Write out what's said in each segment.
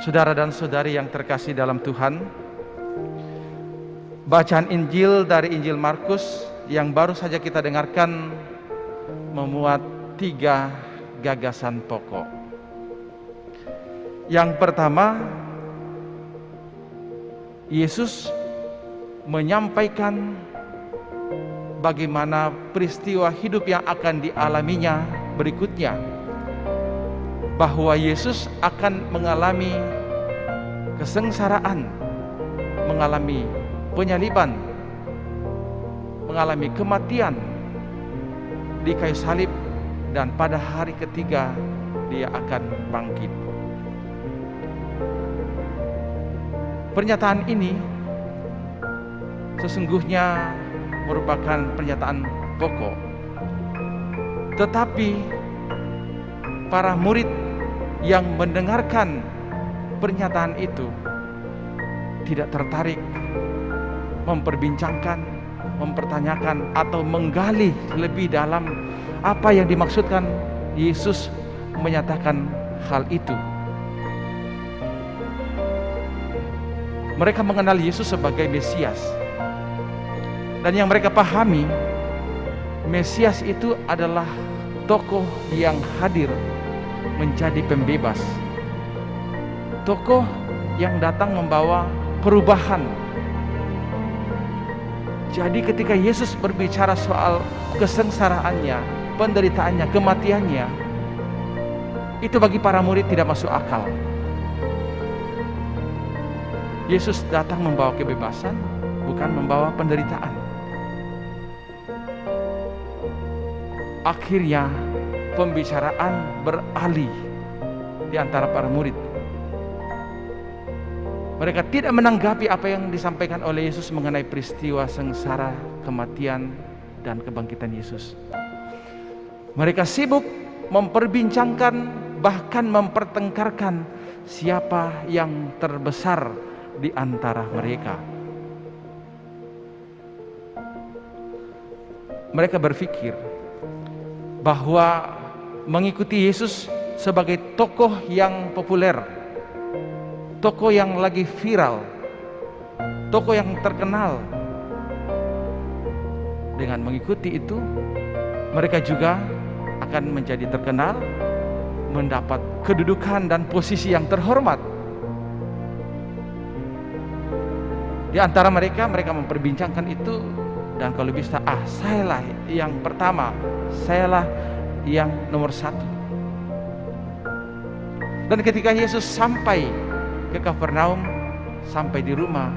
Saudara dan saudari yang terkasih dalam Tuhan, bacaan Injil dari Injil Markus yang baru saja kita dengarkan memuat 3 gagasan pokok. Yang pertama, Yesus menyampaikan bagaimana peristiwa hidup yang akan dialaminya berikutnya, bahwa Yesus akan mengalami kesengsaraan, mengalami penyaliban, mengalami kematian di kayu salib, dan pada hari ketiga dia akan bangkit. Pernyataan ini sesungguhnya merupakan pernyataan pokok, tetapi para murid yang mendengarkan pernyataan itu tidak tertarik memperbincangkan, mempertanyakan, atau menggali lebih dalam apa yang dimaksudkan Yesus menyatakan hal itu. Mereka mengenal Yesus sebagai Mesias, dan yang mereka pahami, Mesias itu adalah tokoh yang hadir menjadi pembebas, tokoh yang datang membawa perubahan. Jadi ketika Yesus berbicara soal kesengsaraannya, penderitaannya, kematiannya, itu bagi para murid tidak masuk akal. Yesus datang membawa kebebasan, bukan membawa penderitaan. Akhirnya pembicaraan beralih di antara para murid. Mereka tidak menanggapi apa yang disampaikan oleh Yesus mengenai peristiwa sengsara, kematian, dan kebangkitan Yesus. Mereka sibuk memperbincangkan, bahkan mempertengkarkan siapa yang terbesar di antara mereka. Mereka berpikir bahwa mengikuti Yesus sebagai tokoh yang populer, tokoh yang lagi viral, tokoh yang terkenal. Dengan mengikuti itu, mereka juga akan menjadi terkenal, mendapat kedudukan dan posisi yang terhormat. Di antara mereka memperbincangkan itu, dan kalau bisa, sayalah yang pertama, sayalah yang nomor 1. Dan ketika Yesus sampai ke Kapernaum, sampai di rumah,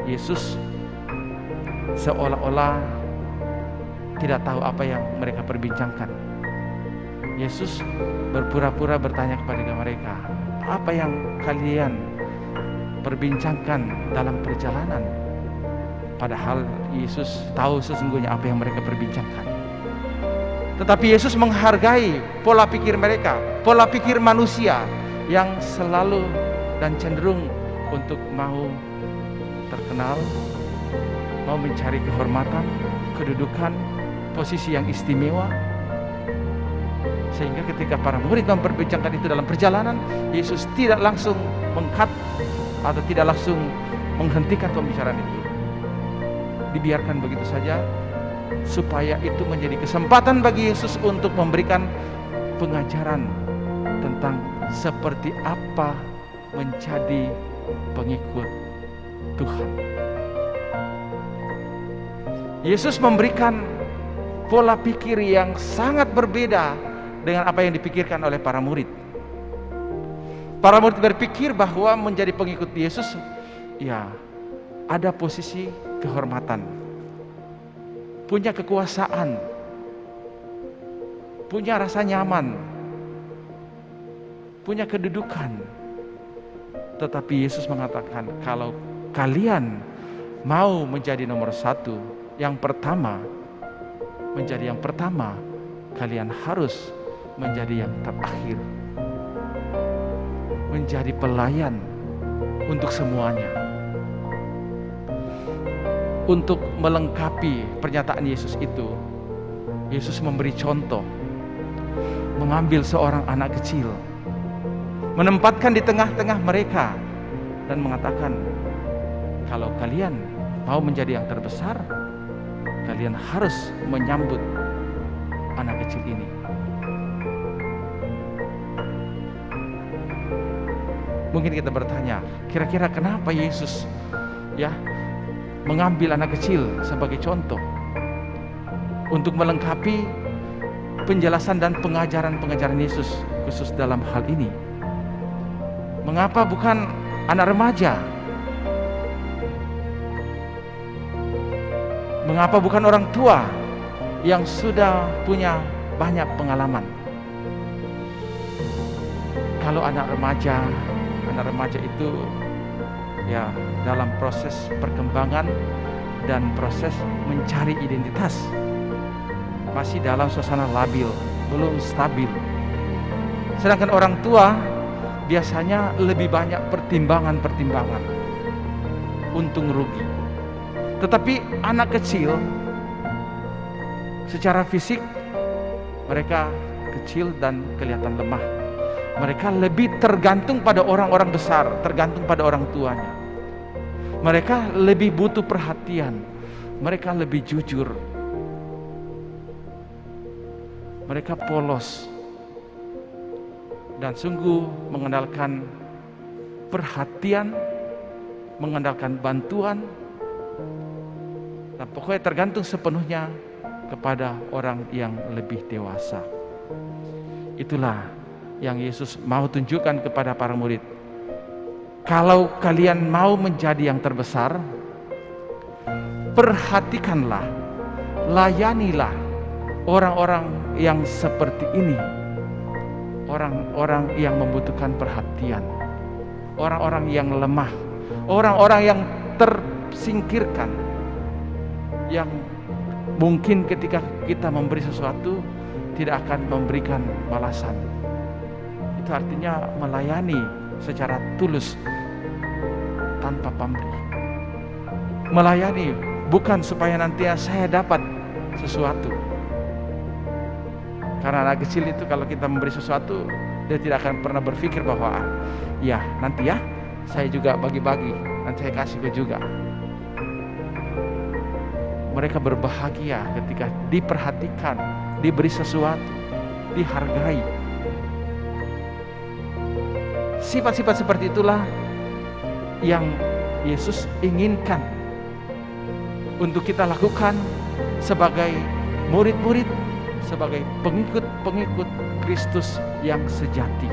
Yesus seolah-olah tidak tahu apa yang mereka perbincangkan. Yesus berpura-pura bertanya kepada mereka, apa yang kalian perbincangkan dalam perjalanan? Padahal Yesus tahu sesungguhnya apa yang mereka perbincangkan. Tetapi Yesus menghargai pola pikir mereka, pola pikir manusia yang selalu dan cenderung untuk mau terkenal, mau mencari kehormatan, kedudukan, posisi yang istimewa. Sehingga ketika para murid memperbincangkan itu dalam perjalanan, Yesus tidak langsung meng-cut atau tidak langsung menghentikan pembicaraan itu. Dibiarkan begitu saja, supaya itu menjadi kesempatan bagi Yesus untuk memberikan pengajaran tentang seperti apa menjadi pengikut Tuhan. Yesus memberikan pola pikir yang sangat berbeda dengan apa yang dipikirkan oleh para murid. Para murid berpikir bahwa menjadi pengikut Yesus, ya, ada posisi kehormatan, punya kekuasaan, punya rasa nyaman, punya kedudukan. Tetapi Yesus mengatakan, kalau kalian mau menjadi nomor 1, yang pertama, menjadi yang pertama, kalian harus menjadi yang terakhir, menjadi pelayan untuk semuanya. untuk melengkapi pernyataan Yesus itu, Yesus memberi contoh, mengambil seorang anak kecil, menempatkan di tengah-tengah mereka dan mengatakan, kalau kalian mau menjadi yang terbesar, kalian harus menyambut anak kecil ini. Mungkin kita bertanya, kira-kira kenapa Yesus mengambil anak kecil sebagai contoh untuk melengkapi penjelasan dan pengajaran Yesus khusus dalam hal ini? Mengapa bukan anak remaja? Mengapa bukan orang tua yang sudah punya banyak pengalaman? Kalau anak remaja itu dalam proses perkembangan dan proses mencari identitas, masih dalam suasana labil, belum stabil. Sedangkan orang tua biasanya lebih banyak pertimbangan untung rugi. Tetapi anak kecil secara fisik mereka kecil dan kelihatan lemah. Mereka lebih tergantung pada orang-orang besar, tergantung pada orang tuanya. Mereka lebih butuh perhatian. Mereka lebih jujur. Mereka polos dan sungguh mengandalkan perhatian, mengandalkan bantuan, dan pokoknya tergantung sepenuhnya kepada orang yang lebih dewasa. Itulah yang Yesus mau tunjukkan kepada para murid. Kalau kalian mau menjadi yang terbesar, perhatikanlah, layanilah orang-orang yang seperti ini. Orang-orang yang membutuhkan perhatian, orang-orang yang lemah, orang-orang yang tersingkirkan, yang mungkin ketika kita memberi sesuatu tidak akan memberikan balasan. Itu artinya melayani secara tulus tanpa pamrih. Melayani bukan supaya nanti saya dapat sesuatu. Karena anak kecil itu kalau kita memberi sesuatu, dia tidak akan pernah berpikir bahwa nanti saya juga bagi-bagi, nanti saya kasih ke juga. Mereka berbahagia ketika diperhatikan, diberi sesuatu, dihargai. Sifat-sifat seperti itulah yang Yesus inginkan untuk kita lakukan sebagai murid-murid, sebagai pengikut-pengikut Kristus yang sejati.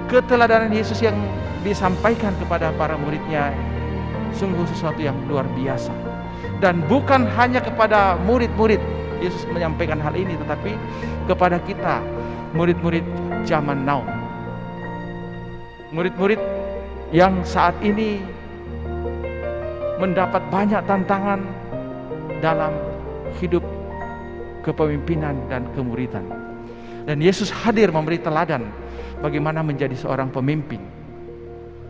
Keteladanan Yesus yang disampaikan kepada para muridnya sungguh sesuatu yang luar biasa. Dan bukan hanya kepada murid-murid Yesus menyampaikan hal ini, tetapi kepada kita, murid-murid zaman now, murid-murid yang saat ini mendapat banyak tantangan dalam hidup kepemimpinan dan kemuridan. Dan Yesus hadir memberi teladan bagaimana menjadi seorang pemimpin,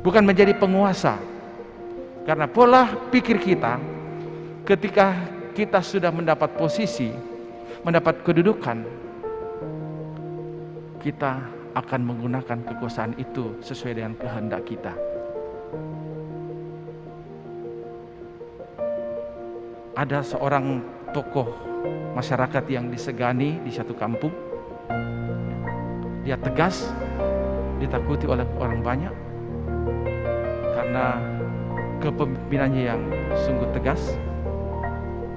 bukan menjadi penguasa. Karena pola pikir kita ketika kita sudah mendapat posisi, mendapat kedudukan, kita akan menggunakan kekuasaan itu sesuai dengan kehendak kita. Ada seorang tokoh masyarakat yang disegani di satu kampung. Dia tegas, ditakuti oleh orang banyak karena kepemimpinannya yang sungguh tegas.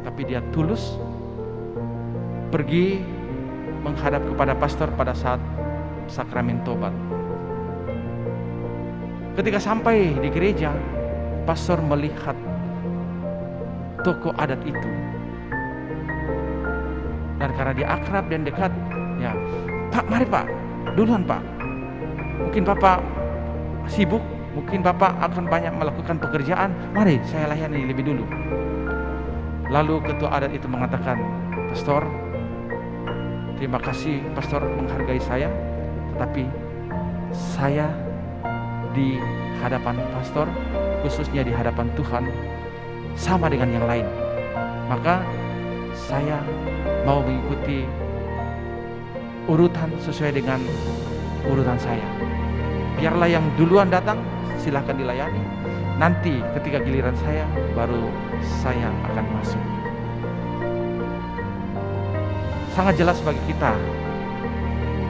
Tapi dia tulus pergi menghadap kepada pastor pada saat sakramen tobat. Ketika sampai di gereja, pastor melihat tokoh adat itu, dan karena dia akrab dan dekat, Pak, mari Pak, duluan Pak. Mungkin Bapak sibuk, mungkin Bapak akan banyak melakukan pekerjaan, mari saya layani lebih dulu. Lalu ketua adat itu mengatakan, Pastor, terima kasih Pastor menghargai saya, tetapi saya di hadapan pastor, khususnya di hadapan Tuhan, sama dengan yang lain. Maka saya mau mengikuti urutan sesuai dengan urutan saya. Biarlah yang duluan datang silahkan dilayani. Nanti ketika giliran saya, baru saya akan masuk. Sangat jelas bagi kita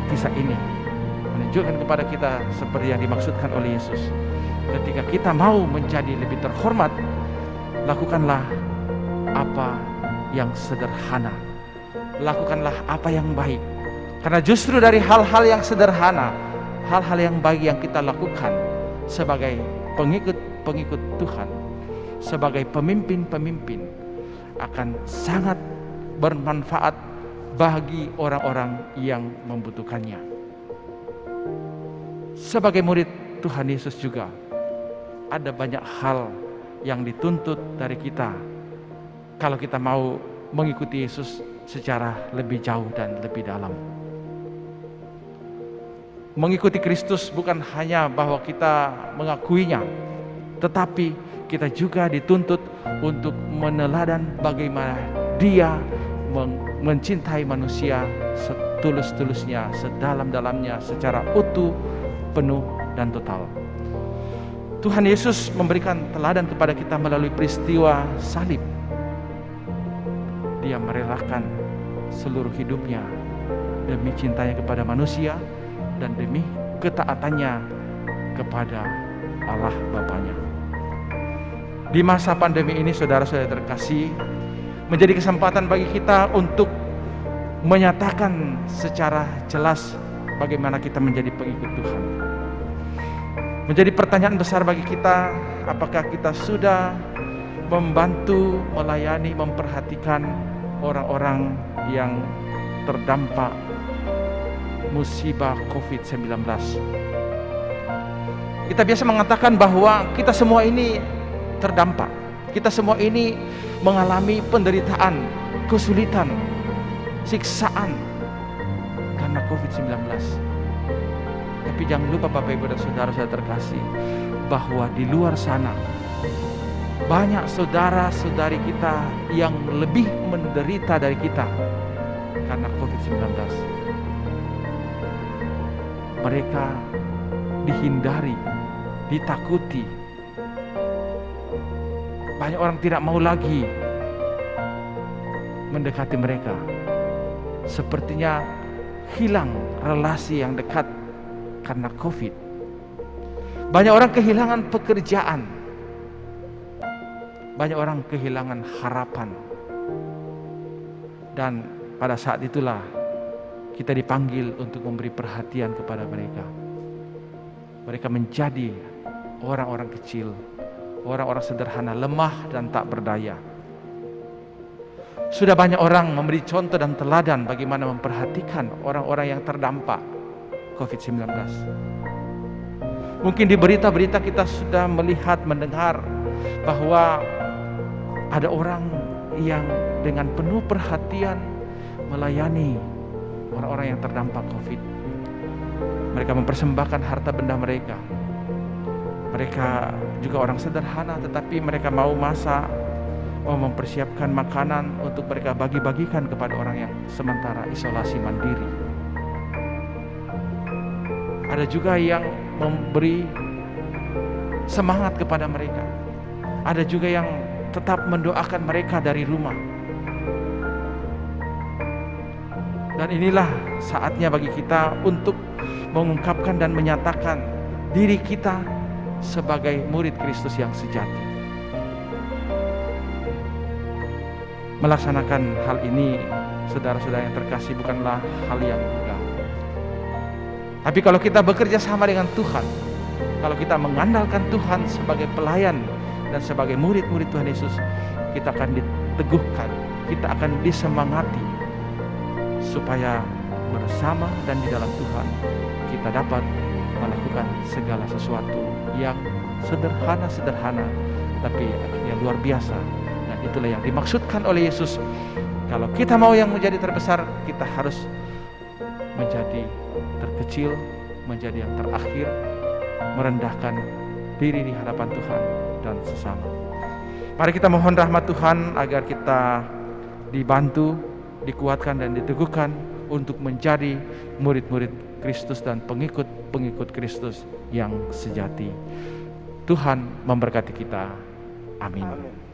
kisah ini menunjukkan kepada kita seperti yang dimaksudkan oleh Yesus. Ketika kita mau menjadi lebih terhormat, lakukanlah apa yang sederhana, lakukanlah apa yang baik. Karena justru dari hal-hal yang sederhana, hal-hal yang baik yang kita lakukan sebagai pengikut Tuhan, sebagai pemimpin-pemimpin, akan sangat bermanfaat bagi orang-orang yang membutuhkannya. Sebagai murid Tuhan Yesus juga ada banyak hal yang dituntut dari kita kalau kita mau mengikuti Yesus secara lebih jauh dan lebih dalam. Mengikuti Kristus bukan hanya bahwa kita mengakuinya, tetapi kita juga dituntut untuk meneladan bagaimana Dia mencintai manusia setulus-tulusnya, sedalam-dalamnya, secara utuh, penuh, dan total. Tuhan Yesus memberikan teladan kepada kita melalui peristiwa salib. Dia merelakan seluruh hidupnya demi cintanya kepada manusia dan demi ketaatannya kepada Allah Bapanya. Di masa pandemi ini, saudara-saudara terkasih, menjadi kesempatan bagi kita untuk menyatakan secara jelas bagaimana kita menjadi pengikut Tuhan. Menjadi pertanyaan besar bagi kita, apakah kita sudah membantu, melayani, memperhatikan orang-orang yang terdampak musibah COVID-19. Kita biasa mengatakan bahwa kita semua ini terdampak. Kita semua ini mengalami penderitaan, kesulitan, siksaan karena COVID-19. Tapi jangan lupa Bapak Ibu dan saudara-saudara terkasih, bahwa di luar sana banyak saudara-saudari kita yang lebih menderita dari kita karena COVID-19. Mereka dihindari, ditakuti. Banyak orang tidak mau lagi mendekati mereka. Sepertinya hilang relasi yang dekat karena COVID. Banyak orang kehilangan pekerjaan. Banyak orang kehilangan harapan. Dan pada saat itulah kita dipanggil untuk memberi perhatian kepada mereka. Mereka menjadi orang-orang kecil, orang-orang sederhana, lemah dan tak berdaya. Sudah banyak orang memberi contoh dan teladan bagaimana memperhatikan orang-orang yang terdampak COVID-19. Mungkin di berita-berita kita sudah melihat, mendengar bahwa ada orang yang dengan penuh perhatian melayani orang-orang yang terdampak COVID. Mereka mempersembahkan harta benda mereka. Mereka juga orang sederhana, tetapi mereka mau masak, mau mempersiapkan makanan untuk mereka bagi-bagikan kepada orang yang sementara isolasi mandiri. Ada juga yang memberi semangat kepada mereka. Ada juga yang tetap mendoakan mereka dari rumah. Dan inilah saatnya bagi kita untuk mengungkapkan dan menyatakan diri kita sebagai murid Kristus yang sejati. Melaksanakan hal ini, saudara-saudara yang terkasih, bukanlah hal yang mudah. Tapi kalau kita bekerja sama dengan Tuhan, kalau kita mengandalkan Tuhan sebagai pelayan dan sebagai murid-murid Tuhan Yesus, kita akan diteguhkan, kita akan disemangati supaya bersama dan di dalam Tuhan kita dapat melakukan segala sesuatu yang sederhana-sederhana tapi akhirnya luar biasa. Dan itulah yang dimaksudkan oleh Yesus. Kalau kita mau yang menjadi terbesar, kita harus menjadi terkecil, menjadi yang terakhir, merendahkan diri di hadapan Tuhan dan sesama. Mari kita mohon rahmat Tuhan agar kita dibantu, dikuatkan dan diteguhkan untuk menjadi murid-murid Kristus dan pengikut-pengikut Kristus yang sejati. Tuhan memberkati kita. Amin.